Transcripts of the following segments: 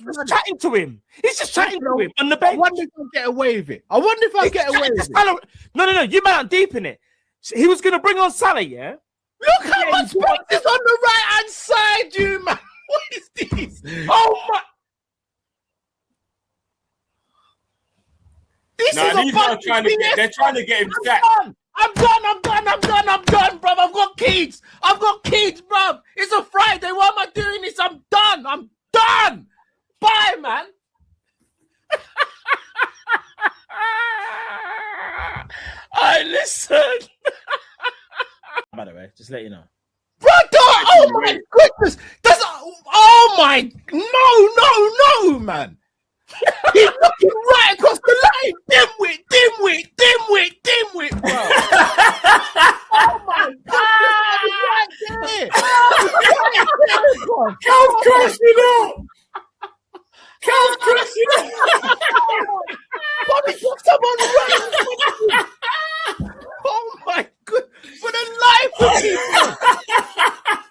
Just chatting to him. He's just chatting to him on the bench. I wonder if I'll get away with it. I wonder if I'll get away with it. No. You might not deep in it. He was going to bring on Salah, yeah? Look how much space is on the right-hand side, you man. What is this? Oh, my. This is a bunch of BS. They're trying to get him sacked. I'm done, bruv. I've got kids, bruv. It's a Friday. Why am I doing this? I'm done. Bye, man. I listen. By the way, just let you know. Brother, oh my goodness. No, man. He's looking right across the line. Dimwit, bro. Oh my God. Right there. Cal's crashing out. Bobby put someone right. Oh my God. For the life of people.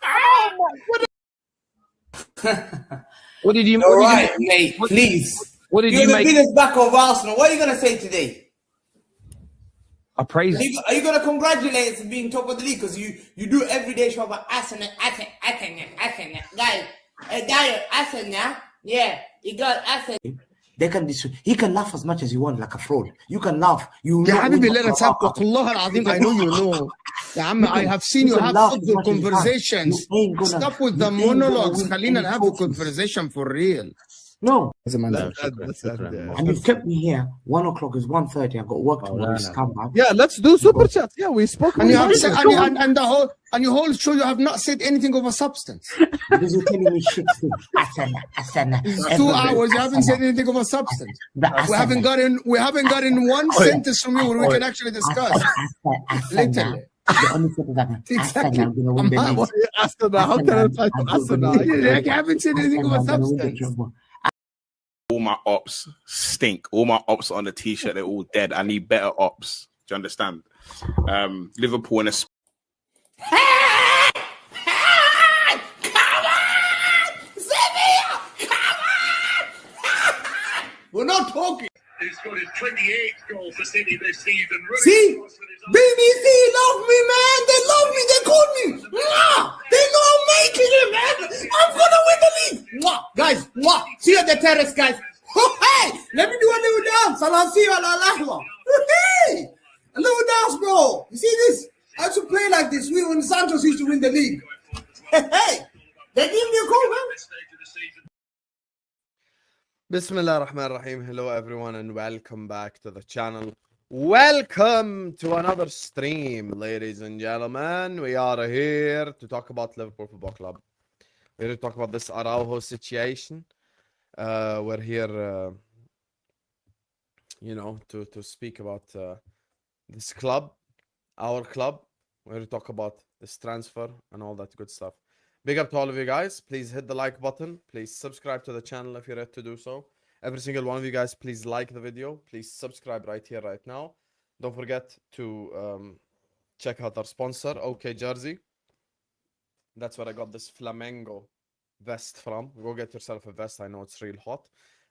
Oh my God. What did you? All right, mate. Please. What did You're you the make? biggest back of Arsenal. What are you gonna say today? I praise you. Are you gonna congratulate us for being top of the league? Because you do every day show about Arsenal, guys. Arsenal. Yeah, you got Arsenal. They can he can laugh as much as you want like a fraud. You can laugh. يا حبيبي لا نسبق والله العظيم I know you know. يا عم I have seen you have football conversations. Stop with the monologues. خلينا have a conversation for real. No. And you've kept me here. 1 o'clock is 1:30. I've got work tomorrow. Yeah, let's do super chat. Yeah, we spoke. And you have said, and the whole show you have not said anything of a substance. Because you're telling me shit things. Asana. It's 2 hours. You haven't said anything of a substance. We haven't gotten one sentence from you where we can actually discuss. Literally. Exactly. How can I reply to Asana? You haven't said anything of a substance. All my ops stink. All my ops on the t-shirt, they're all dead. I need better ops. Do you understand? Liverpool in a... Come on! Sevilla! Come on! We're not talking. He scored his 28th goal for City this season. See? BBC love me, man. They love me. They call me. They know I'm making it, man. I'm going to win the league. Guys, see you at the terrace, guys. Hey, let me do a little dance. I'll see you at La Lahwa. Hey, a little dance, bro. You see this? I have to play like this. We when Santos used to win the league. Hey, they give me a call, man. Bismillah ar-Rahman ar-Rahim. Hello everyone and welcome back to the channel. Welcome to another stream, ladies and gentlemen. We are here to talk about Liverpool Football Club. We're here to talk about this Araujo situation. We're here, to speak about this club, our club. We're here to talk about this transfer and all that good stuff. Big up to all of you guys. Please hit the like button. Please subscribe to the channel if you're ready to do so. Every single one of you guys, please like the video. Please subscribe right here, right now. Don't forget to check out our sponsor, OK Jersey. That's where I got this Flamengo vest from. Go get yourself a vest. I know it's real hot.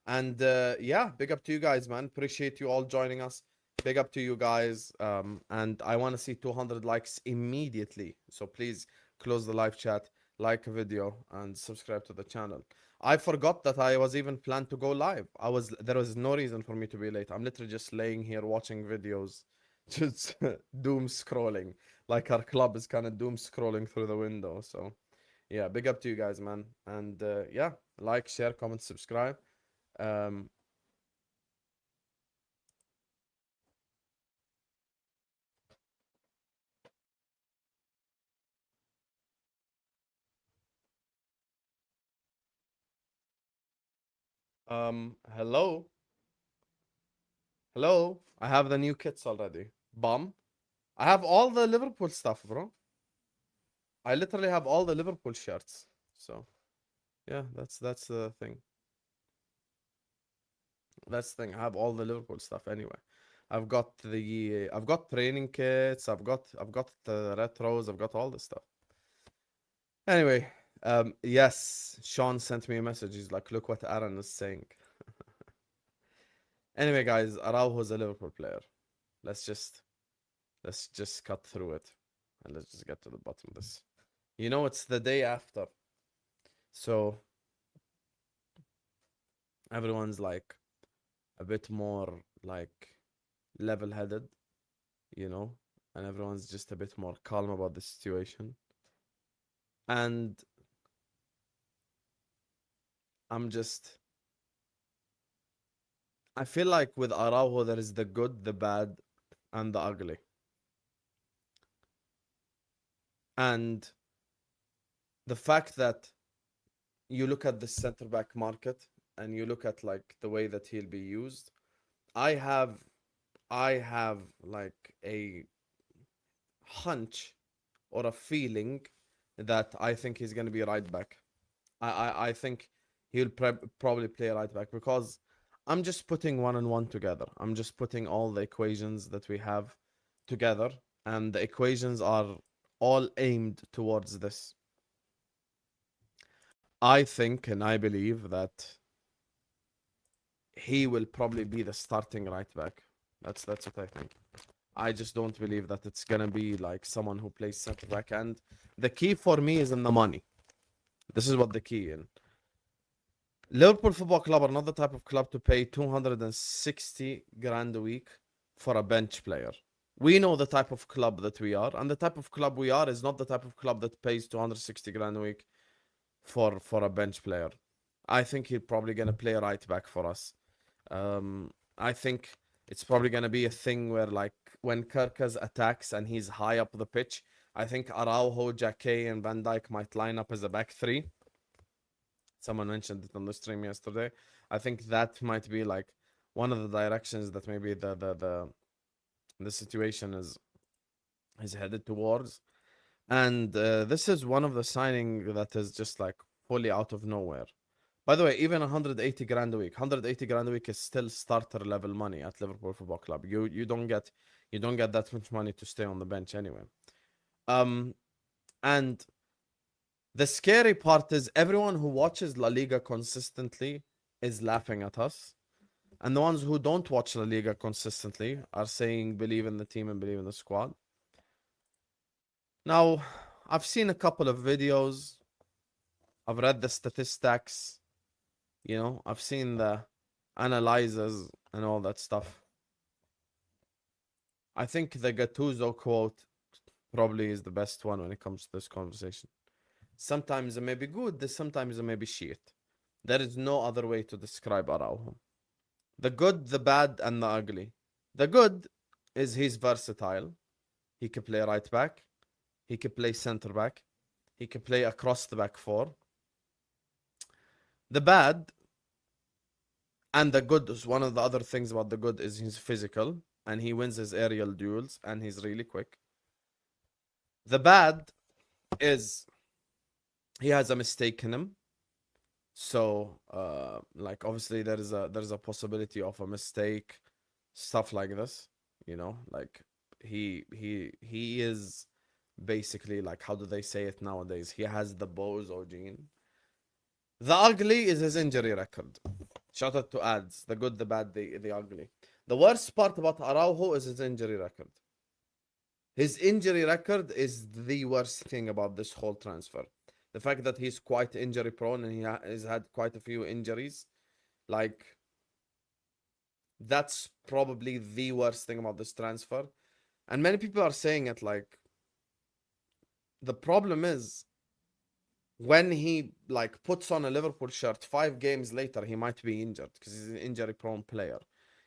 And yeah, big up to you guys, man. Appreciate you all joining us. Big up to you guys. And I want to see 200 likes immediately. So please close the live chat, like a video, and subscribe to the channel. I forgot that I was even planned to go live. There was no reason for me to be late. I'm literally just laying here watching videos, just doom scrolling. Like our club is kind of doom scrolling through the window. So yeah, big up to you guys, man. And yeah, like, share, comment, subscribe. Hello. I have the new kits already. Bum. I have all the Liverpool stuff, bro. I literally have all the Liverpool shirts. So yeah, that's the thing. That's the thing. I have all the Liverpool stuff anyway. I've got training kits, I've got the retros, I've got all this stuff. Anyway, Yes, Sean sent me a message. He's like, look what Aaron is saying. Anyway, guys, Araujo is a Liverpool player. Let's just cut through it and let's just get to the bottom of this. You know, it's the day after, so everyone's like a bit more like level-headed, you know, and everyone's just a bit more calm about the situation. And I feel like with Araujo there is the good, the bad, and the ugly. And the fact that you look at the center back market and you look at like the way that he'll be used, I have like a hunch or a feeling that I think he's going to be right back. I think he'll probably play right back because I'm just putting one and one together. I'm just putting all the equations that we have together, and the equations are all aimed towards this. I think and I believe that he will probably be the starting right back. That's what I think. I just don't believe that it's gonna be like someone who plays center back. And the key for me is in the money. This is what the key in. Liverpool Football Club are not the type of club to pay 260 grand a week for a bench player. We know the type of club that we are, and the type of club we are is not the type of club that pays 260 grand a week for a bench player. I think he's probably gonna play right back for us. I think it's probably gonna be a thing where like when Kirkas attacks and he's high up the pitch, I think Araujo, Jake, and Van Dijk might line up as a back three. Someone mentioned it on the stream yesterday. I think that might be like one of the directions that maybe the situation is headed towards. And this is one of the signing that is just like fully out of nowhere. By the way, even 180 grand a week, 180 grand a week is still starter level money at Liverpool Football Club. You don't get that much money to stay on the bench anyway. And the scary part is everyone who watches La Liga consistently is laughing at us. And the ones who don't watch La Liga consistently are saying believe in the team and believe in the squad. Now, I've seen a couple of videos. I've read the statistics. You know, I've seen the analyzers and all that stuff. I think the Gattuso quote probably is the best one when it comes to this conversation. Sometimes it may be good, sometimes it may be shit. There is no other way to describe Araujo. The good, the bad, and the ugly. The good is he's versatile. He can play right back. He can play center back. He can play across the back four. The bad and the good is one of the other things about the good is he's physical and he wins his aerial duels and he's really quick. The bad is he has a mistake in him. So like obviously there's a possibility of a mistake, stuff like this, you know, like he is basically like, how do they say it nowadays? He has the bozo gene. The ugly is his injury record. Shout out to ads. The good, the bad, the ugly. The worst part about Araujo is his injury record. His injury record is the worst thing about this whole transfer. The fact that he's quite injury prone and he has had quite a few injuries. Like, that's probably the worst thing about this transfer. And many people are saying it like, the problem is when he like puts on a Liverpool shirt 5 games later, he might be injured because he's an injury prone player.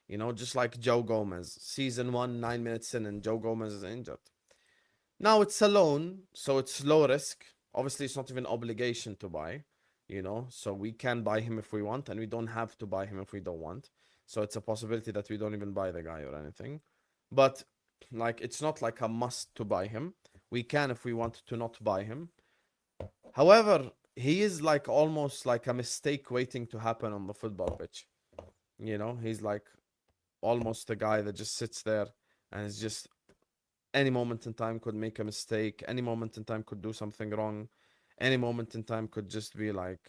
You know, just like Joe Gomez. Season 1, 9 minutes in and Joe Gomez is injured. Now it's a loan, so it's low risk. Obviously, it's not even obligation to buy, you know. So we can buy him if we want and we don't have to buy him if we don't want. So it's a possibility that we don't even buy the guy or anything. But like, it's not like a must to buy him. We can if we want to not buy him. However, he is like almost like a mistake waiting to happen on the football pitch. You know, he's like almost a guy that just sits there and is just any moment in time could make a mistake. Any moment in time could do something wrong. any moment in time could just be like,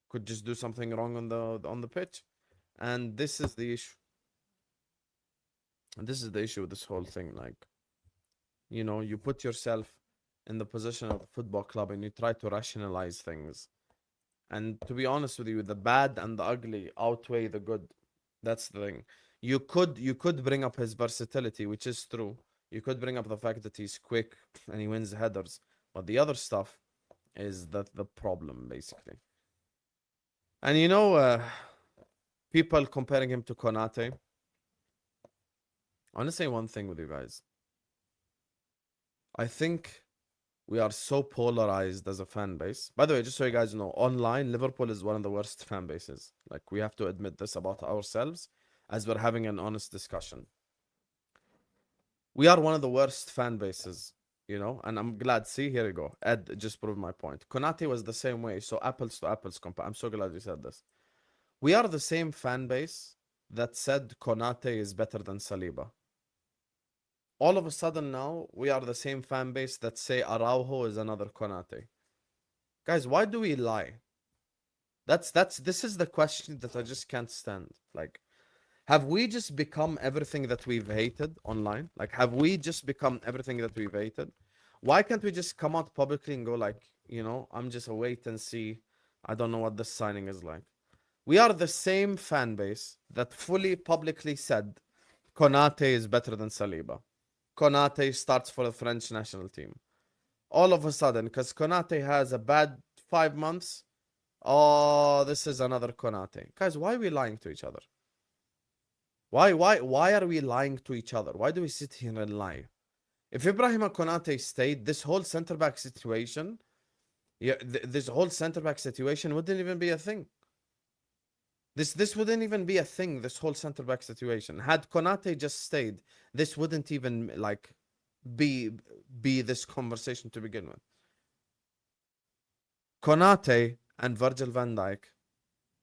could just do something wrong on the pitch, and this is the issue. And this is the issue with this whole thing. Like, you know, you put yourself in the position of a football club and you try to rationalize things. And to be honest with you, the bad and the ugly outweigh the good. That's the thing. You could bring up his versatility, which is true. You could bring up the fact that he's quick and he wins headers, but the other stuff is that the problem basically. And you know, people comparing him to Konate. I want to say one thing with you guys. I think we are so polarized as a fan base. By the way, just so you guys know, online, Liverpool is one of the worst fan bases. Like, we have to admit this about ourselves as we're having an honest discussion. We are one of the worst fan bases, you know, and I'm glad. See, here you go. Ed just proved my point. Konate was the same way. So apples to apples compare. I'm so glad you said this. We are the same fan base that said Konate is better than Saliba. All of a sudden now, we are the same fan base that say Araujo is another Konate. Guys, why do we lie? This is the question that I just can't stand. Like, have we just become everything that we've hated online? Like, have we just become everything that we've hated? Why can't we just come out publicly and go like, you know, I'm just a wait and see. I don't know what this signing is like. We are the same fan base that fully publicly said Konate is better than Saliba. Konate starts for the French national team. All of a sudden, because Konate has a bad 5 months, oh, this is another Konate. Guys, why are we lying to each other? Why are we lying to each other? Why do we sit here and lie? If Ibrahim Konate stayed, this whole centre-back situation, this whole centre-back situation wouldn't even be a thing. This wouldn't even be a thing, this whole centre-back situation. Had Konate just stayed, this wouldn't even like be this conversation to begin with. Konate and Virgil van Dijk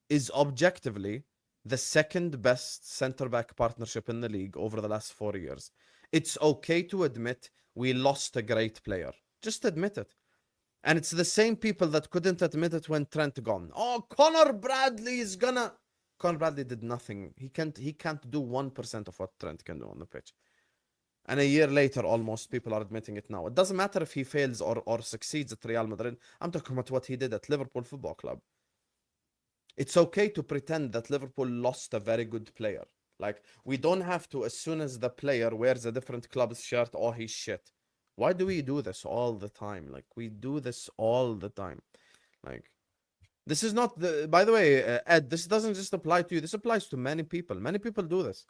is objectively the second best centre-back partnership in the league over the last 4 years. It's okay to admit we lost a great player. Just admit it. And it's the same people that couldn't admit it when Trent gone. Oh, Conor Bradley is gonna... Conor Bradley did nothing. He can't do 1% of what Trent can do on the pitch. And a year later, almost, people are admitting it now. It doesn't matter if he fails or succeeds at Real Madrid. I'm talking about what he did at Liverpool Football Club. It's okay to pretend that Liverpool lost a very good player. Like, we don't have to, as soon as the player wears a different club's shirt, oh, he's shit. Why do we do this all the time? Like, we do this all the time. Like, this is not the... By the way, Ed, this doesn't just apply to you. This applies to many people. Many people do this.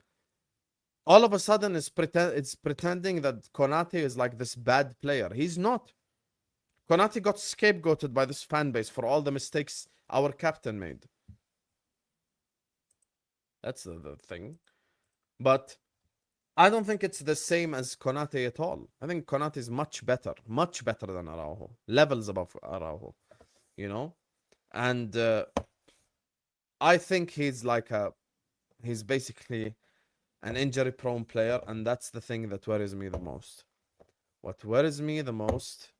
All of a sudden, it's pretending that Konate is like this bad player. He's not. Konate got scapegoated by this fan base for all the mistakes our captain made. That's the thing. But I don't think it's the same as Konate at all. I think Konate is much better than Araujo. Levels above Araujo, you know? And I think he's basically an injury-prone player, and that's the thing that worries me the most. What worries me the most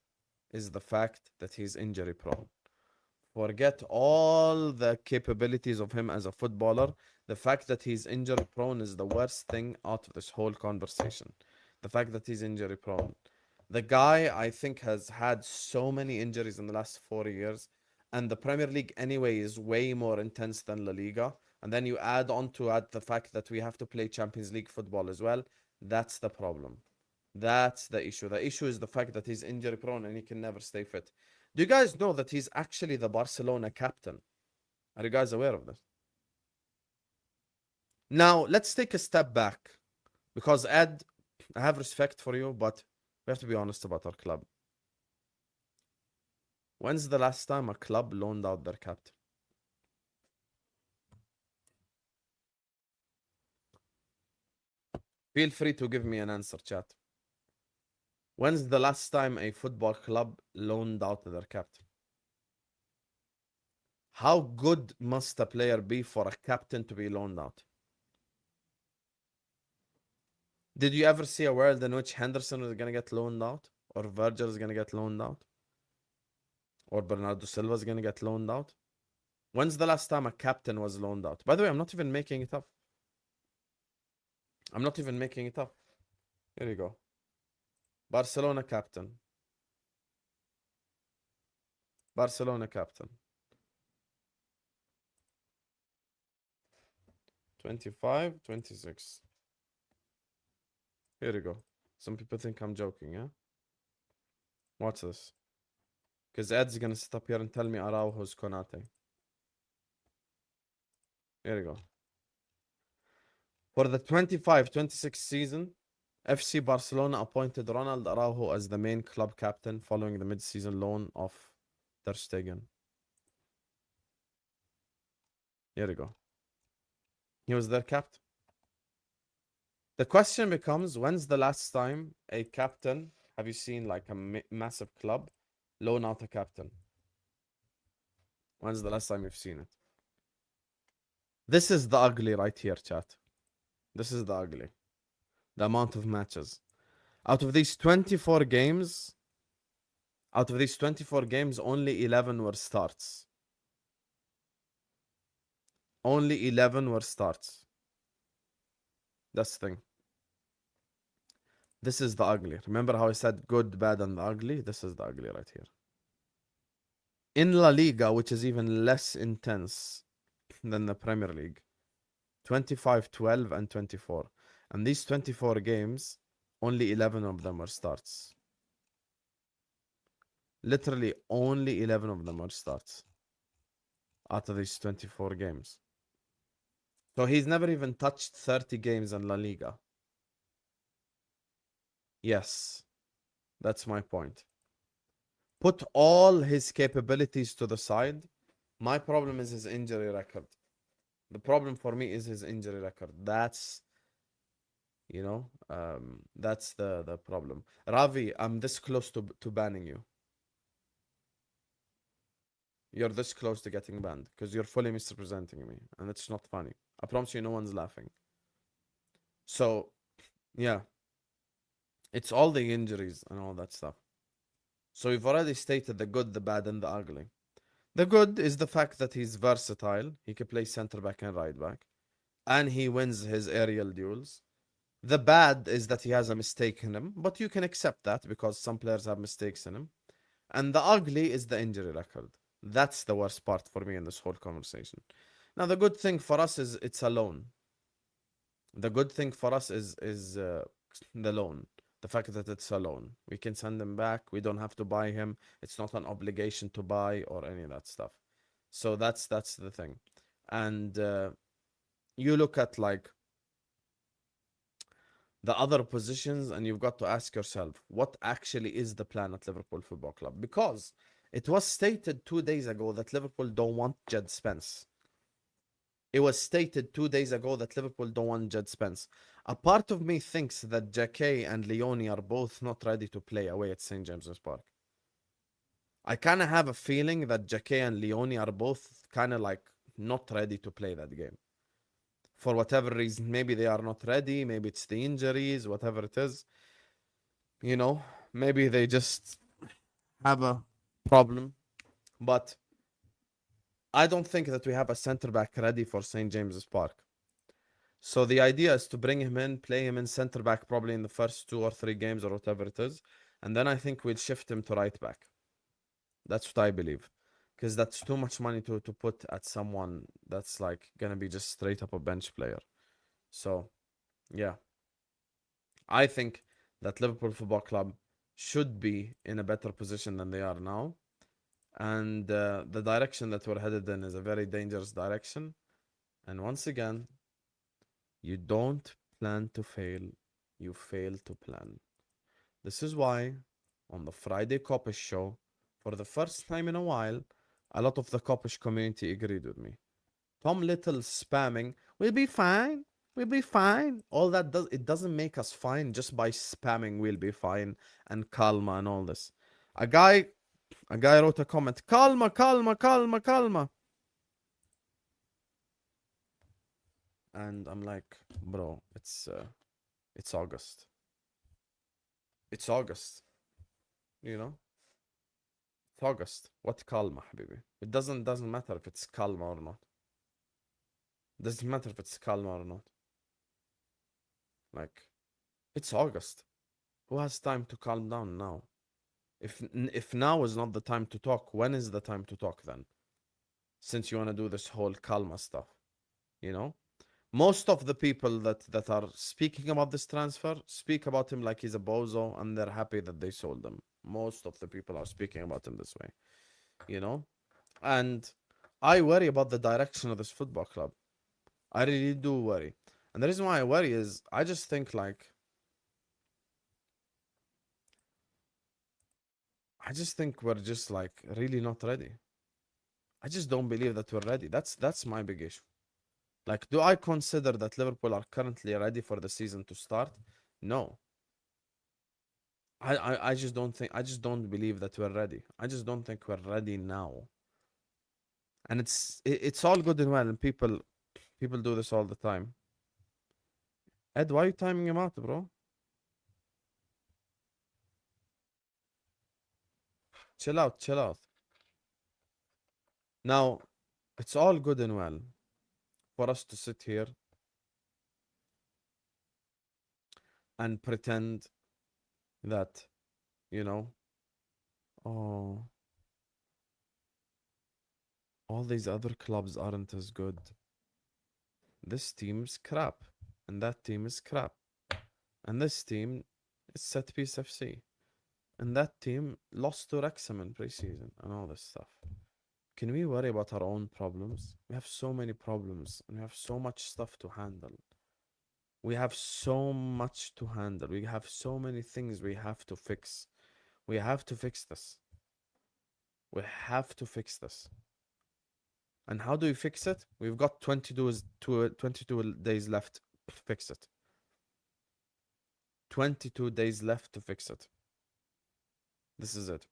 is the fact that he's injury-prone. Forget all the capabilities of him as a footballer. The fact that he's injury-prone is the worst thing out of this whole conversation. The fact that he's injury-prone. The guy, I think, has had so many injuries in the last 4 years, and the Premier League anyway is way more intense than La Liga. And then you add the fact that we have to play Champions League football as well. That's the problem. That's the issue. The issue is the fact that he's injury prone and he can never stay fit. Do you guys know that he's actually the Barcelona captain? Are you guys aware of this? Now, let's take a step back. Because Ed, I have respect for you, but we have to be honest about our club. When's the last time a club loaned out their captain? Feel free to give me an answer, chat. When's the last time a football club loaned out their captain? How good must a player be for a captain to be loaned out? Did you ever see a world in which Henderson was going to get loaned out? Or Virgil is going to get loaned out? Or Bernardo Silva is going to get loaned out. When's the last time a captain was loaned out? By the way, I'm not even making it up. I'm not even making it up. Here you go. Barcelona captain. Barcelona captain. 25, 26. Here you go. Some people think I'm joking, yeah? Watch this. Because Ed's going to sit up here and tell me Araujo's Konate. Here you go. For the 25-26 season, FC Barcelona appointed Ronald Araujo as the main club captain following the mid-season loan of Ter Stegen. Here you go. He was their captain. The question becomes, when's the last time a captain, have you seen like a massive club, loan out a captain? When's the last time you've seen it? This is the ugly right here, chat. This is the ugly. The amount of matches. Out of these 24 games, only 11 were starts. Only 11 were starts. That's the thing. This is the ugly. Remember how I said good, bad, and the ugly? This is the ugly right here. In La Liga, which is even less intense than the Premier League, 25, 12, and 24. And these 24 games, only 11 of them were starts. Literally, only 11 of them were starts out of these 24 games. So he's never even touched 30 games in La Liga. Yes, that's my point. Put all his capabilities to the side. My problem is his injury record. The problem for me is his injury record. That's, you know, that's the problem. Ravi, I'm this close to banning you. You're this close to getting banned because you're fully misrepresenting me, and it's not funny. I promise you, no one's laughing. So, yeah, it's all the injuries and all that stuff. So we've already stated the good, the bad, and the ugly. The good is the fact that he's versatile. He can play center back and right back, and he wins his aerial duels. The bad is that he has a mistake in him, but you can accept that because some players have mistakes in him. And the ugly is the injury record. That's the worst part for me in this whole conversation. Now, the good thing for us is it's a loan. The good thing for us is the loan. The fact that it's a loan. We can send him back. We don't have to buy him. It's not an obligation to buy or any of that stuff. So that's the thing. And you look at like the other positions and you've got to ask yourself, what actually is the plan at Liverpool Football Club? Because it was stated 2 days ago that Liverpool don't want Jed Spence. It was stated 2 days ago that Liverpool don't want Jed Spence. A part of me thinks that Jacquet and Leone are both not ready to play away at St. James's Park. I kind of have a feeling that Jacquet and Leone are both kind of like not ready to play that game. For whatever reason, maybe they are not ready, maybe it's the injuries, whatever it is. You know, maybe they just have a problem. But I don't think that we have a center back ready for St. James's Park. So the idea is to bring him in, play him in center back probably in the first 2 or 3 games or whatever it is. And then I think we'll shift him to right back. That's what I believe. Because that's too much money to put at someone that's like going to be just straight up a bench player. So, yeah. I think that Liverpool Football Club should be in a better position than they are now. And the direction that we're headed in is a very dangerous direction. And once again, you don't plan to fail. You fail to plan. This is why on the Friday Copish show, for the first time in a while, a lot of the Copish community agreed with me. Tom Little spamming, we'll be fine, we'll be fine. All that it doesn't make us fine just by spamming we'll be fine and calma and all this. A guy wrote a comment, calma, calma, calma, calma. And I'm like, bro, it's August. It's August. You know? It's August. What calma, habibi? It doesn't matter if it's calma or not. Doesn't matter if it's calma or not. Like, it's August. Who has time to calm down now? If now is not the time to talk, when is the time to talk then? Since you want to do this whole calma stuff, you know? Most of the people that are speaking about this transfer speak about him like he's a bozo and they're happy that they sold him. Most of the people are speaking about him this way, you know? And I worry about the direction of this football club. I really do worry. And the reason why I worry is I just think like we're just like really not ready. I just don't believe that we're ready. That's my big issue. Like, do I consider that Liverpool are currently ready for the season to start? No. I just don't believe that we're ready. I just don't think we're ready now. And it's all good and well, and people do this all the time. Ed, why are you timing him out, bro? Chill out. Now, it's all good and well for us to sit here and pretend that, you know, oh, all these other clubs aren't as good. This team's crap, and that team is crap. And this team is Set Piece FC. And that team lost to Wrexham in preseason and all this stuff. Can we worry about our own problems? We have so many problems and we have so much stuff to handle. We have so much to handle. We have so many things we have to fix. We have to fix this. We have to fix this. And how do we fix it? We've got 22 days left to fix it. 22 days left to fix it. This is it.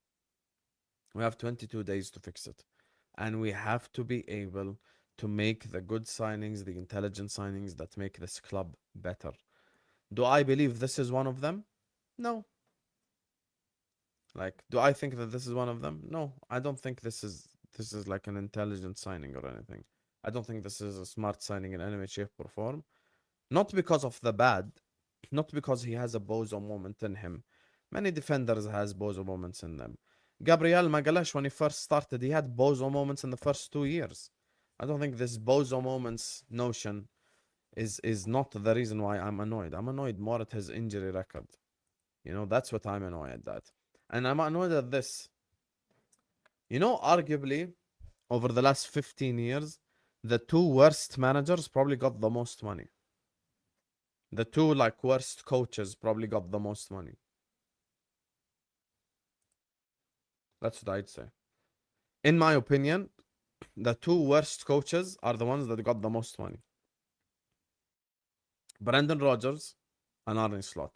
We have 22 days to fix it. And we have to be able to make the good signings, the intelligent signings that make this club better. Do I believe this is one of them? No. Like, do I think that this is one of them? No. I don't think this is like an intelligent signing or anything. I don't think this is a smart signing in any way, shape, or form. Not because of the bad, not because he has a bozo moment in him. Many defenders has bozo moments in them. Gabriel Magalhaes, when he first started, he had bozo moments in the first 2 years. I don't think this bozo moments notion is not the reason why I'm annoyed. I'm annoyed more at his injury record. You know, that's what I'm annoyed at. And I'm annoyed at this. You know, arguably, over the last 15 years, the two worst managers probably got the most money. The two, like, worst coaches probably got the most money. That's what I'd say. In my opinion, the two worst coaches are the ones that got the most money. Brendan Rodgers and Arne Slot.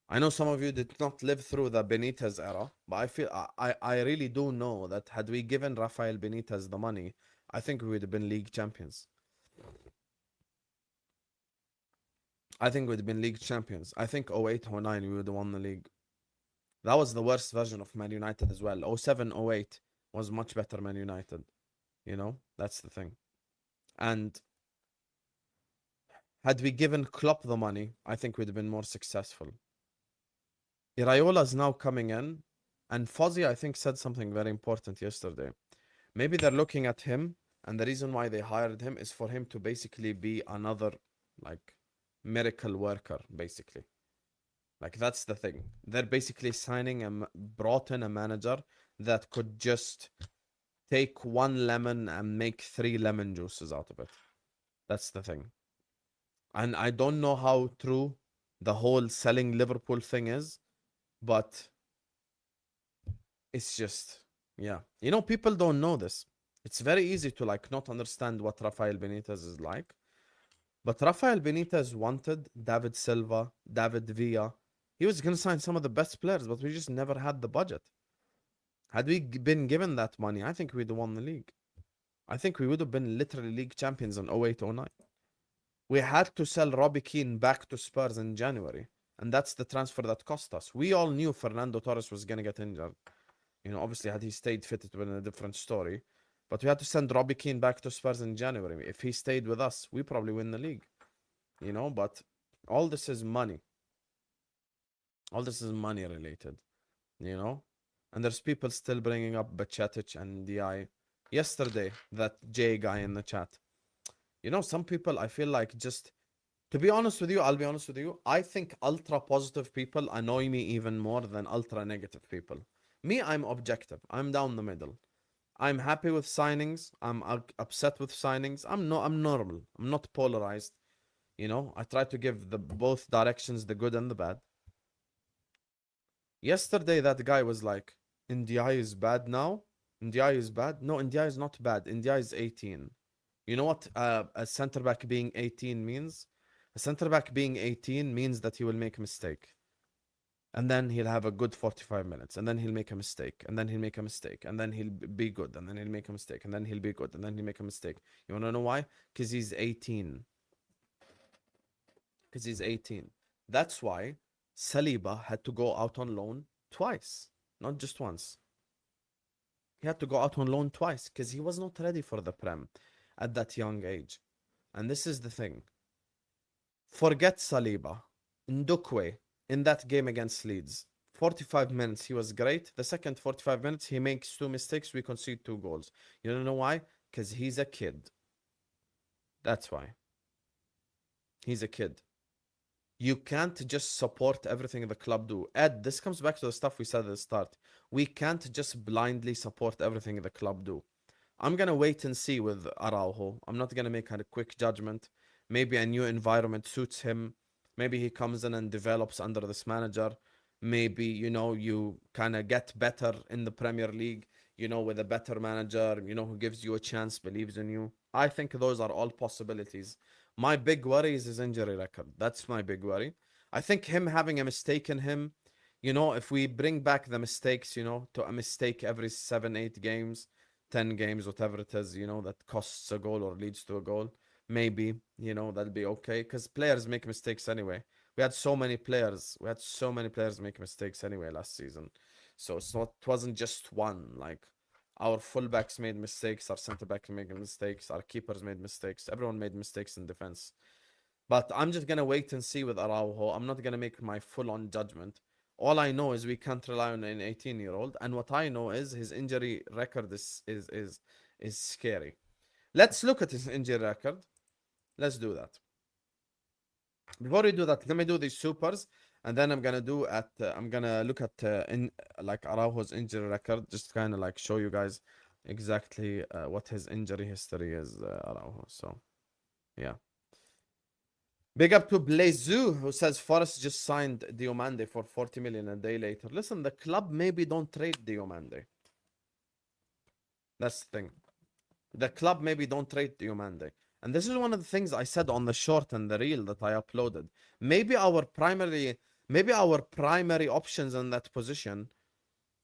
I know some of you did not live through the Benitez era, but I feel I really do know that had we given Rafael Benitez the money, I think we would have been league champions. I think we'd have been league champions. I think 08-09 we would have won the league. That was the worst version of Man United as well. 07-08 was much better Man United. You know, that's the thing. And had we given Klopp the money, I think we'd have been more successful. Iraiola's now coming in, and Fozzie, I think, said something very important yesterday. Maybe they're looking at him, and the reason why they hired him is for him to basically be another, like, miracle worker, basically. Like, that's the thing. They're basically brought in a manager that could just take one lemon and make 3 lemon juices out of it. That's the thing. And I don't know how true the whole selling Liverpool thing is, but it's just, yeah. You know, people don't know this. It's very easy to, like, not understand what Rafael Benitez is like. But Rafael Benitez wanted David Silva, David Villa. He was going to sign some of the best players, but we just never had the budget. Had we been given that money, I think we'd have won the league. I think we would have been literally league champions in 08-09. We had to sell Robbie Keane back to Spurs in January. And that's the transfer that cost us. We all knew Fernando Torres was going to get injured. You know, obviously, had he stayed fit, it would have been a different story. But we had to send Robbie Keane back to Spurs in January. If he stayed with us, we probably win the league. You know, but all this is money. All this is money related. You know, and there's people still bringing up Bacetic and DI. Yesterday, that J guy in the chat. You know, some people, I feel like just, to be honest with you, I'll be honest with you, I think ultra positive people annoy me even more than ultra negative people. Me, I'm objective. I'm down the middle. I'm happy with signings. I'm upset with signings. I'm normal. I'm not polarized. You know, I try to give the both directions, the good and the bad. Yesterday, that guy was like, India is bad now. India is bad. No, India is not bad. India is 18. You know what a center back being 18 means? A center back being 18 means that he will make a mistake. And then he'll have a good 45 minutes. And then he'll make a mistake. And then he'll make a mistake. And then he'll be good. And then he'll make a mistake. And then he'll be good. And then he'll make a mistake. You want to know why? Because he's 18. Because he's 18. That's why Saliba had to go out on loan twice. Not just once. He had to go out on loan twice. Because he was not ready for the Prem at that young age. And this is the thing. Forget Saliba. Ndukwe, in that game against Leeds, 45 minutes, he was great. The second 45 minutes, he makes 2 mistakes. We concede 2 goals. You don't know why? Because he's a kid. That's why. He's a kid. You can't just support everything the club do. Ed, this comes back to the stuff we said at the start. We can't just blindly support everything the club do. I'm going to wait and see with Araujo. I'm not going to make a quick judgment. Maybe a new environment suits him. Maybe he comes in and develops under this manager. Maybe, you know, you kind of get better in the Premier League, you know, with a better manager, you know, who gives you a chance, believes in you. I think those are all possibilities. My big worry is his injury record. That's my big worry. I think him having a mistake in him, you know, if we bring back the mistakes, you know, to a mistake every 7, 8 games, 10 games, whatever it is, you know, that costs a goal or leads to a goal, maybe, you know, that'll be okay. Because players make mistakes anyway. We had so many players make mistakes anyway last season. So it wasn't just one. Like, our fullbacks made mistakes, our centre backs made mistakes, our keepers made mistakes. Everyone made mistakes in defense. But I'm just gonna wait and see with Araujo. I'm not gonna make my full-on judgment. All I know is we can't rely on an 18-year-old, and what I know is his injury record is scary. Let's look at his injury record. Let's do that. Before we do that, let me do these supers, and then I'm gonna look at like Araujo's injury record, just kind of like show you guys exactly what his injury history is, Araujo. So, yeah. Big up to Blazu, who says Forest just signed Diomande for 40 million a day later. Listen, the club maybe don't trade Diomande. That's the thing. The club maybe don't trade Diomande. And this is one of the things I said on the short and the reel that I uploaded. Maybe our primary options in that position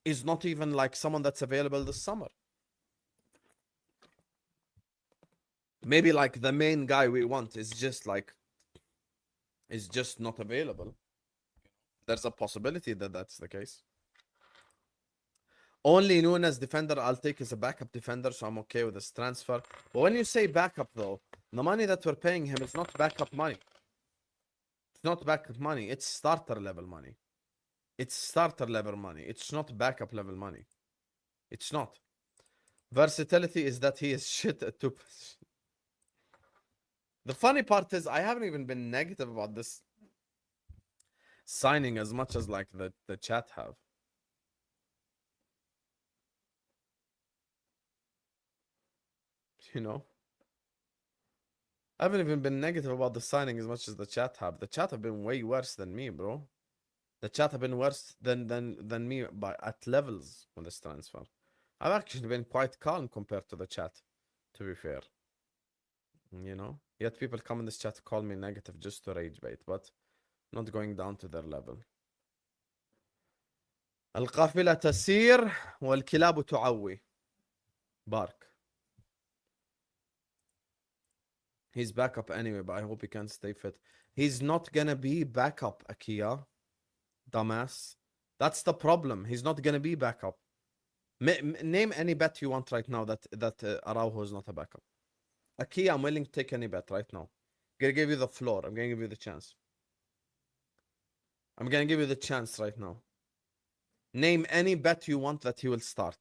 is not even like someone that's available this summer. Maybe like the main guy we want is just not available. There's a possibility that that's the case. Only Nunes defender I'll take is a backup defender, so I'm okay with this transfer. But when you say backup, though, the money that we're paying him is not backup money. It's not backup money. It's starter level money. It's starter level money. It's not backup level money. It's not. Versatility is that he is shit at 2. The funny part is I haven't even been negative about this signing as much as like the chat have. You know, I haven't even been negative about the signing as much as the chat have. The chat have been way worse than me, bro. The chat have been worse than me at levels on this transfer. I've actually been quite calm compared to the chat, to be fair. You know, yet people come in this chat to call me negative just to rage bait, but not going down to their level. القافلة تسير والكلاب تعوي. Bark. He's backup anyway, but I hope he can stay fit. He's not gonna be backup, Akia. Dumbass. That's the problem. He's not gonna be backup. Name any bet you want right now that Araujo is not a backup. Aki, I'm willing to take any bet right now. I'm gonna give you the floor. I'm gonna give you the chance. I'm gonna give you the chance right now. Name any bet you want that he will start.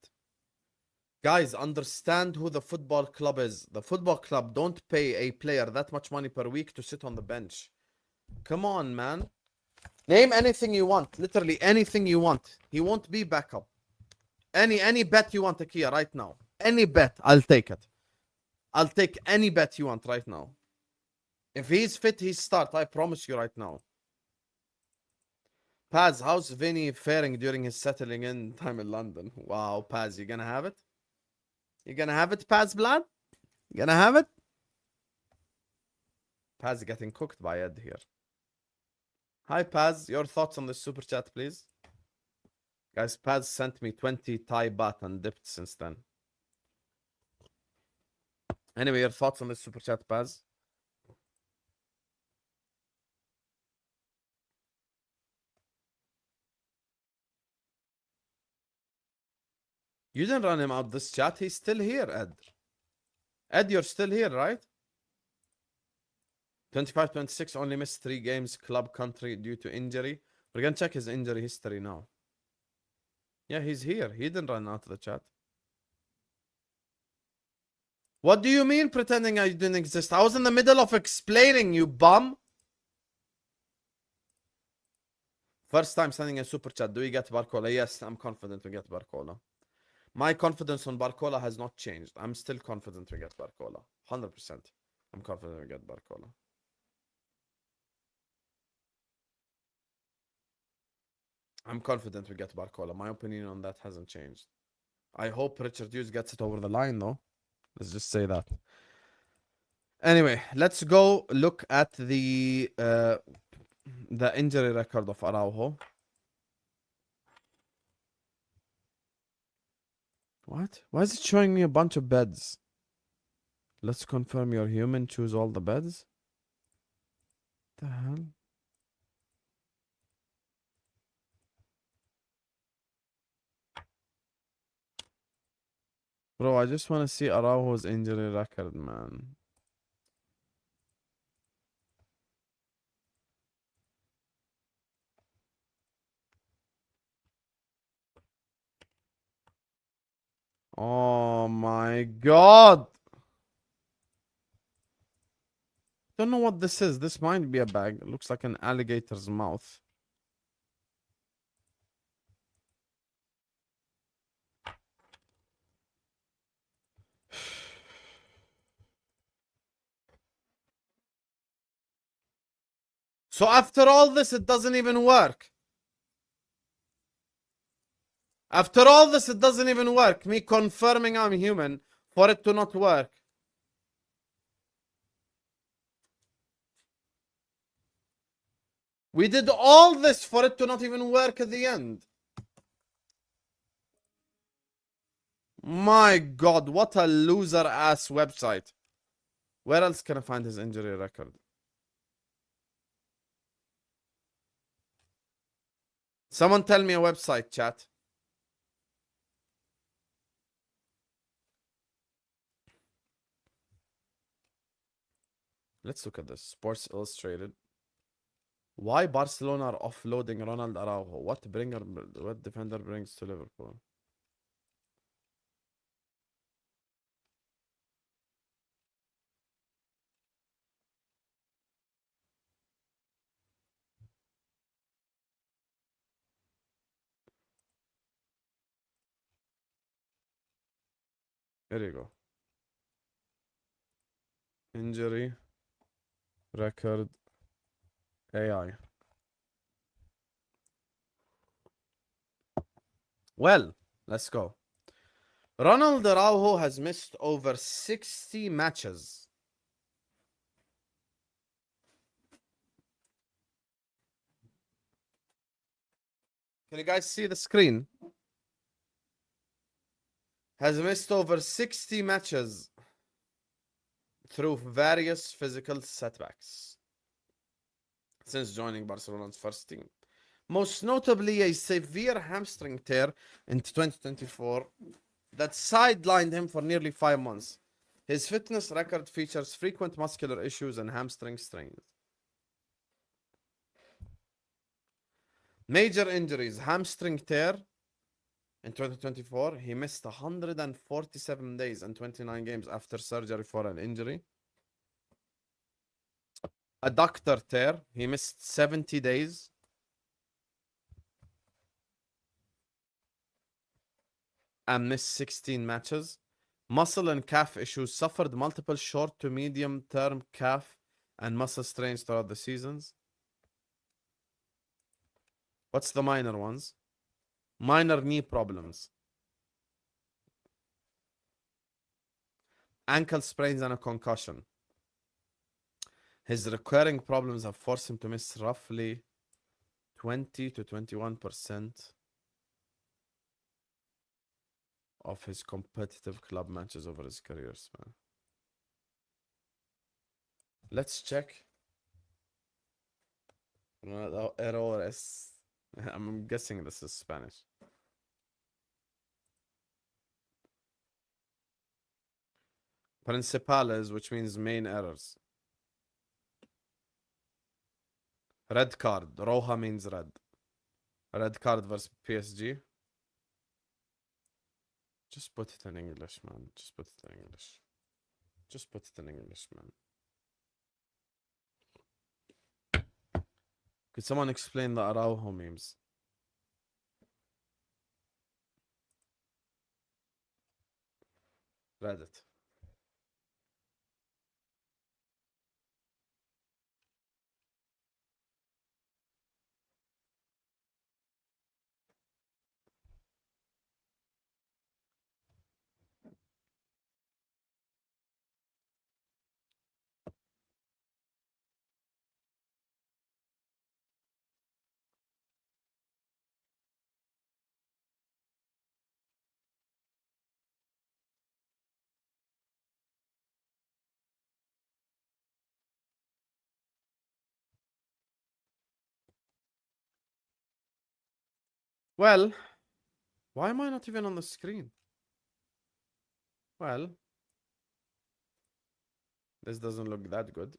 Guys, understand who the football club is. The football club don't pay a player that much money per week to sit on the bench. Come on, man. Name anything you want. Literally anything you want. He won't be backup. Any bet you want, Akia, right now. Any bet, I'll take it. I'll take any bet you want right now. If he's fit, he's start. I promise you right now. Paz, how's Vinny faring during his settling in time in London? Wow, Paz, you gonna have it? You gonna have it, Paz Blood? You gonna have it? Paz getting cooked by Ed here. Hi, Paz. Your thoughts on the super chat, please? Guys, Paz sent me 20 Thai baht and dipped since then. Anyway, your thoughts on the super chat, Paz? You didn't run him out this chat. He's still here, Ed. Ed, you're still here, right? 25-26, only missed 3 games, club country due to injury. We're going to check his injury history now. Yeah, he's here. He didn't run out of the chat. What do you mean pretending I didn't exist? I was in the middle of explaining, you bum. First time sending a super chat. Do we get Barcola? Yes, I'm confident we get Barcola. My confidence on Barcola has not changed. I'm still confident we get Barcola. 100%. I'm confident we get Barcola. I'm confident we get Barcola. My opinion on that hasn't changed. I hope Richard Hughes gets it over the line, though. Let's just say that. Anyway, let's go look at the injury record of Araujo. What? Why is it showing me a bunch of beds? Let's confirm you're human. Choose all the beds. What the hell? Bro, I just want to see Araujo's injury record, man. Oh my god! Don't know what this is. This might be a bag. It looks like an alligator's mouth. So after all this, it doesn't even work. After all this, it doesn't even work. Me confirming I'm human for it to not work. We did all this for it to not even work at the end. My god, what a loser ass website. Where else can I find his injury record? Someone tell me a website, chat. Let's look at this. Sports Illustrated. Why Barcelona are offloading Ronald Araujo? What defender brings to Liverpool? There you go. Injury record AI. Well, let's go. Ronald Araujo has missed over 60 matches. Can you guys see the screen? Has missed over 60 matches through various physical setbacks since joining Barcelona's first team. most notably a severe hamstring tear in 2024 that sidelined him for nearly 5 months. His fitness record features frequent muscular issues and hamstring strains. Major injuries, hamstring tear in 2024. He missed 147 days and 29 games after surgery for an injury. Adductor tear, he missed 70 days. And missed 16 matches. Muscle and calf issues, suffered multiple short to medium term calf and muscle strains throughout the seasons. What's the minor ones? Minor knee problems. Ankle sprains and a concussion. His recurring problems have forced him to miss roughly 20 to 21% of his competitive club matches over his career span. Let's check. Errores. I'm guessing this is Spanish. Principales, which means main errors. Red card. Roja means red. Red card versus PSG. Just put it in English, man. Just put it in English. Just put it in English, man. Could someone explain the Araujo memes? Reddit. Well, why am I not even on the screen? Well, this doesn't look that good.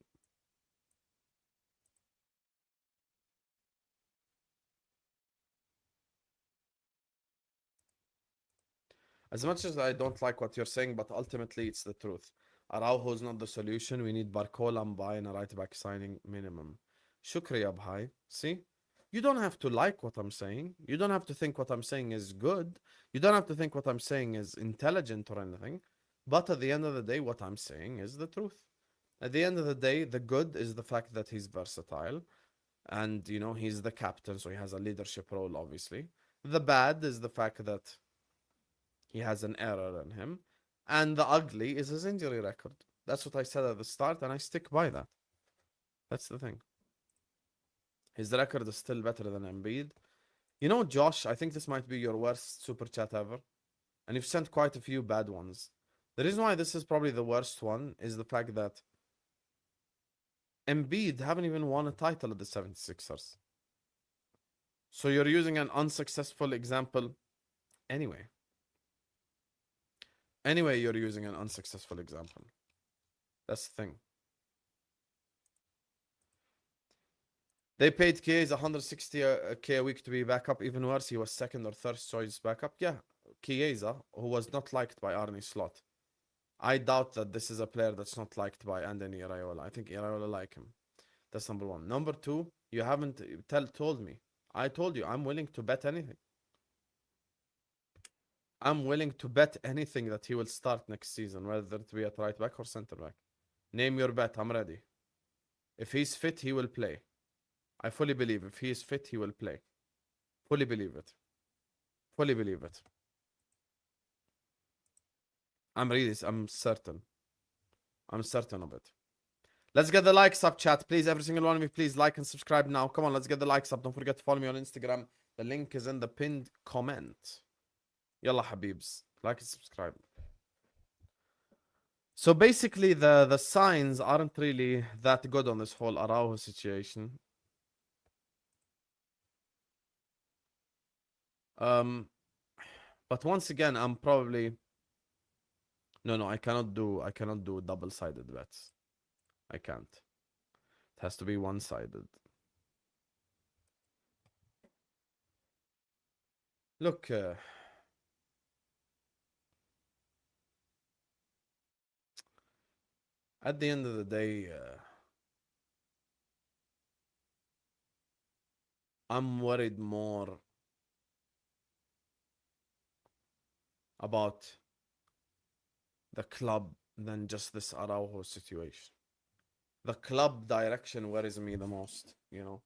As much as I don't like what you're saying, but ultimately it's the truth. Araujo is not the solution. We need Barcola, Mbai, and a right back signing minimum. Shukriya, Bhai. See? You don't have to like what I'm saying. You don't have to think what I'm saying is good. You don't have to think what I'm saying is intelligent or anything. But at the end of the day, what I'm saying is the truth. At the end of the day, the good is the fact that he's versatile. And, you know, he's the captain, so he has a leadership role, obviously. The bad is the fact that he has an error in him. And the ugly is his injury record. That's what I said at the start, and I stick by that. That's the thing. His record is still better than Embiid. You know, Josh, I think this might be your worst super chat ever. And you've sent quite a few bad ones. The reason why this is probably the worst one is the fact that Embiid haven't even won a title at the 76ers. So you're using an unsuccessful example anyway. Anyway, you're using an unsuccessful example. That's the thing. They paid Chiesa 160k a week to be backup. Even worse, he was second or third choice backup. Yeah, Chiesa, who was not liked by Arne Slot. I doubt that this is a player that's not liked by Anthony Iraola. I think Iraola like him. That's number one. Number two, you haven't told me. I told you I'm willing to bet anything. I'm willing to bet anything that he will start next season, whether it be at right back or center back. Name your bet. I'm ready. If he's fit, he will play. I fully believe if he is fit, he will play. Fully believe it. Fully believe it. I'm certain. I'm certain of it. Let's get the likes up, chat. Please, every single one of you, please like and subscribe now. Come on, let's get the likes up. Don't forget to follow me on Instagram. The link is in the pinned comment. Yalla Habibs. Like and subscribe. So basically, the signs aren't really that good on this whole Araujo situation. But once again, I'm probably no. I cannot do double-sided bets. I can't. It has to be one-sided. Look, at the end of the day, I'm worried more about the club than just this Araujo situation. The club direction worries me the most, you know.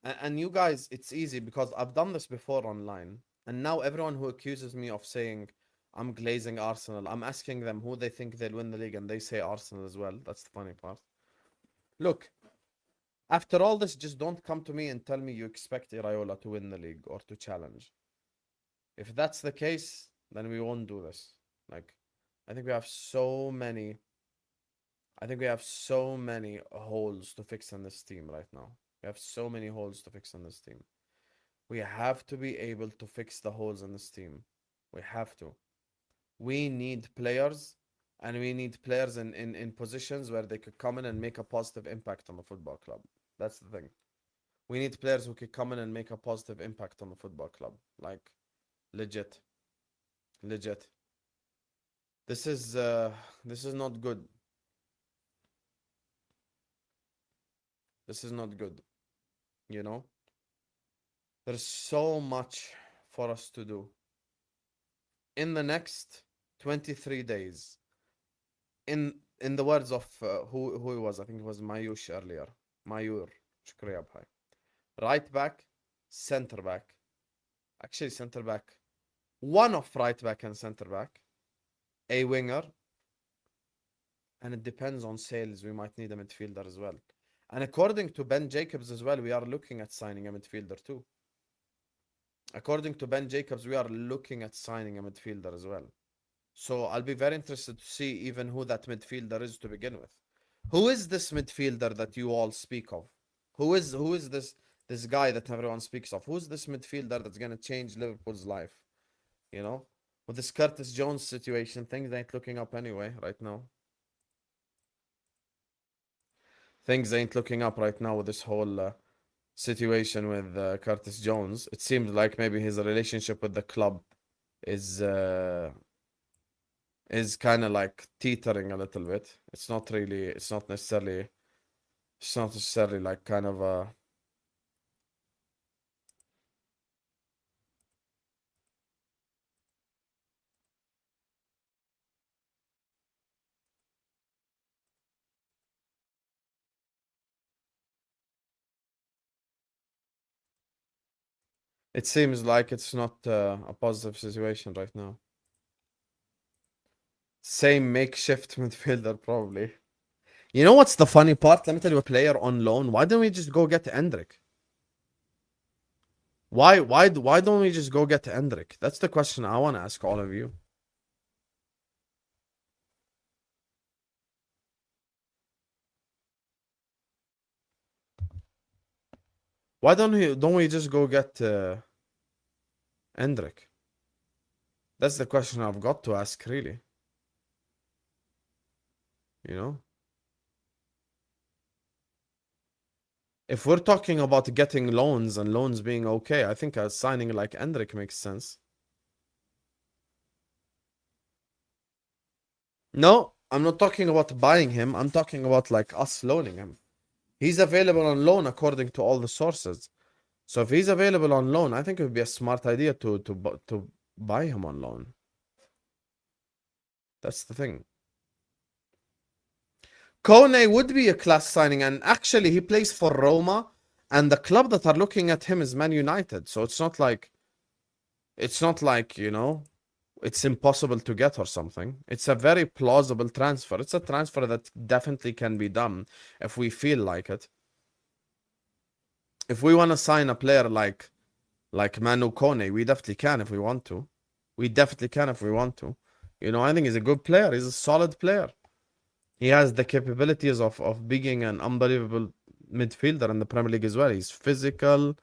And you guys, it's easy because I've done this before online. And now everyone who accuses me of saying I'm glazing Arsenal, I'm asking them who they think they'll win the league, and they say Arsenal as well. That's the funny part. Look, after all this, just don't come to me and tell me you expect Iraola to win the league or to challenge. If that's the case, then we won't do this. Like, I think we have so many holes to fix in this team right now. We have so many holes to fix in this team. We have to be able to fix the holes in this team. We have to. We need players, and we need players in positions where they could come in and make a positive impact on the football club. That's the thing. We need players who could come in and make a positive impact on the football club. Like, legit. Legit. This is not good. This is not good. You know? There's so much for us to do. In the next 23 days, in the words of who it was, I think it was Mayush earlier. Mayur. Shukriya bhai. Right back, center back. Actually, center back. One of right back and center back. A winger. And it depends on sales. We might need a midfielder as well. And according to Ben Jacobs as well, we are looking at signing a midfielder too. According to Ben Jacobs, we are looking at signing a midfielder as well. So I'll be very interested to see even who that midfielder is to begin with. Who is this midfielder that you all speak of? Who is this guy that everyone speaks of? Who's this midfielder that's going to change Liverpool's life? You know? With this Curtis Jones situation, things ain't looking up anyway right now. Things ain't looking up right now with this whole situation with Curtis Jones. It seems like maybe his relationship with the club is kind of like teetering a little bit. It's not necessarily like kind of a it seems like it's not a positive situation right now. Same makeshift midfielder, probably. You know what's the funny part? Let me tell you, a player on loan. Why don't we just go get Endrick? Why don't we just go get Endrick? That's the question I want to ask all of you. Why don't we just go get Endrick? That's the question I've got to ask, really. You know? If we're talking about getting loans and loans being okay, I think a signing like Endrick makes sense. No, I'm not talking about buying him. I'm talking about like us loaning him. He's available on loan according to all the sources. So if he's available on loan, I think it would be a smart idea to buy him on loan. That's the thing. Kone would be a class signing, and actually he plays for Roma, and the club that are looking at him is Man United. So it's not like, you know, it's impossible to get or something. It's a very plausible transfer. It's a transfer that definitely can be done if we feel like it. If we want to sign a player like Manu Kone, we definitely can if we want to. We definitely can if we want to. You know, I think he's a good player. He's a solid player. He has the capabilities of being an unbelievable midfielder in the Premier League as well. He's physical.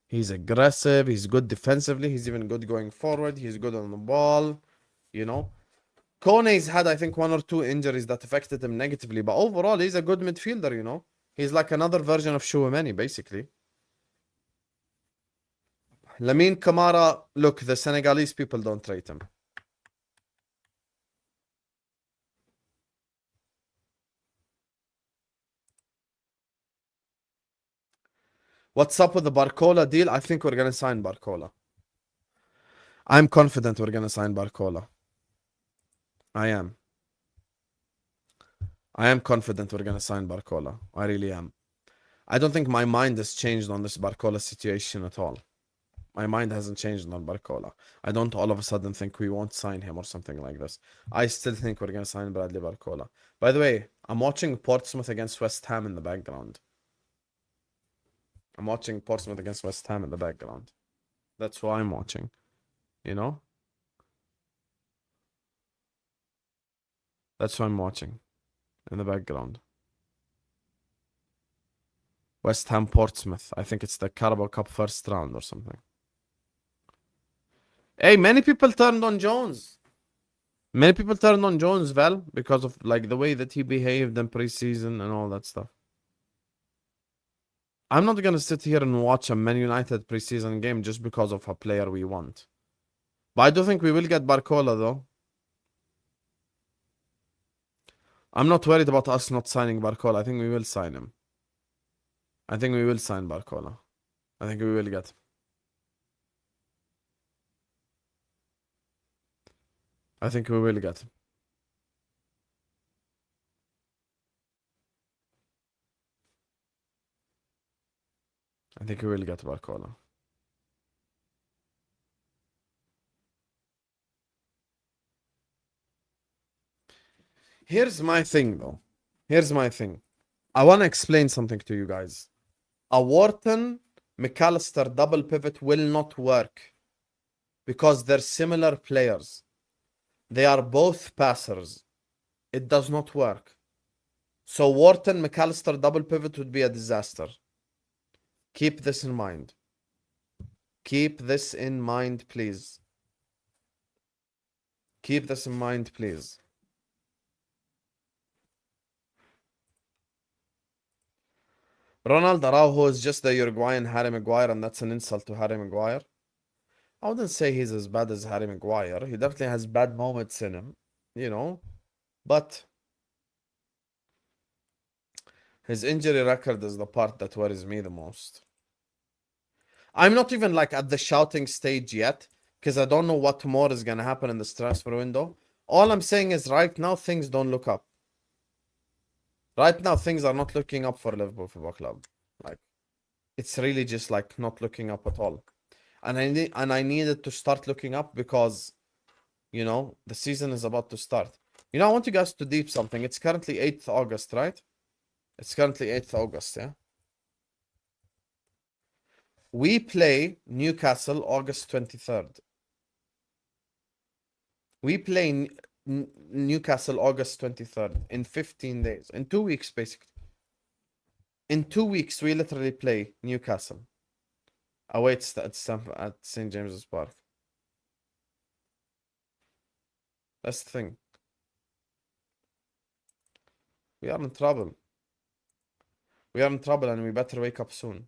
He's aggressive. He's good defensively. He's even good going forward. He's good on the ball. You know, Kone's had, I think, 1 or 2 injuries that affected him negatively, but overall, he's a good midfielder. You know, he's like another version of Chouameni, basically. Lamine Kamara, look, the Senegalese people don't rate him. What's up with the Barcola deal? I think we're going to sign Barcola. I'm confident we're going to sign Barcola. I am confident we're going to sign Barcola. I really am. I don't think my mind has changed on this Barcola situation at all. My mind hasn't changed on Barcola. I don't all of a sudden think we won't sign him or something like this. I still think we're going to sign Bradley Barcola. By the way, I'm watching Portsmouth against West Ham in the background. I'm watching Portsmouth against West Ham in the background. That's why I'm watching. You know? That's why I'm watching. In the background. West Ham Portsmouth. I think it's the Carabao Cup first round or something. Hey, many people turned on Jones. Many people turned on Jones, Val, because of like the way that he behaved in preseason and all that stuff. I'm not gonna sit here and watch a Man United preseason game just because of a player we want. But I do think we will get Barcola though. I'm not worried about us not signing Barcola. I think we will sign him. I think we will sign Barcola. I think we will get him. I think we will get him. I think we will get Barcola. Here's my thing, though. Here's my thing. I want to explain something to you guys. A Wharton McAllister double pivot will not work because they're similar players. They are both passers. It does not work. So Wharton McAllister double pivot would be a disaster. Keep this in mind. Keep this in mind, please. Keep this in mind, please. Ronald Araujo is just the Uruguayan Harry Maguire, and that's an insult to Harry Maguire. I wouldn't say he's as bad as Harry Maguire. He definitely has bad moments in him, you know. But his injury record is the part that worries me the most. I'm not even like at the shouting stage yet, because I don't know what more is going to happen in this transfer window. All I'm saying is right now, things don't look up. Right now, things are not looking up for Liverpool Football Club. Like, it's really just like not looking up at all. And I needed to start looking up because, you know, the season is about to start. You know, I want you guys to deep something. It's currently 8th August, right? It's currently 8th August, yeah? We play Newcastle August 23rd. We play Newcastle August 23rd in 15 days. In 2 weeks, basically. In 2 weeks, we literally play Newcastle. Away at St. James's Park. That's the thing. We are in trouble. We are in trouble and we better wake up soon.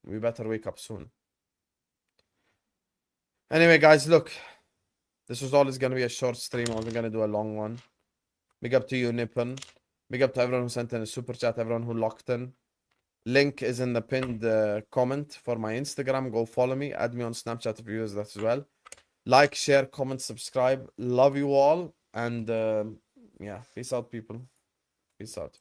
We better wake up soon. Anyway, guys, look. This was always going to be a short stream. I wasn't going to do a long one. Big up to you, Nippon. Big up to everyone who sent in a super chat, everyone who locked in. Link is in the pinned comment for my Instagram. Go follow me. Add me on Snapchat if you use that as well. Like, share, comment, subscribe. Love you all. And yeah, peace out, people. Peace out.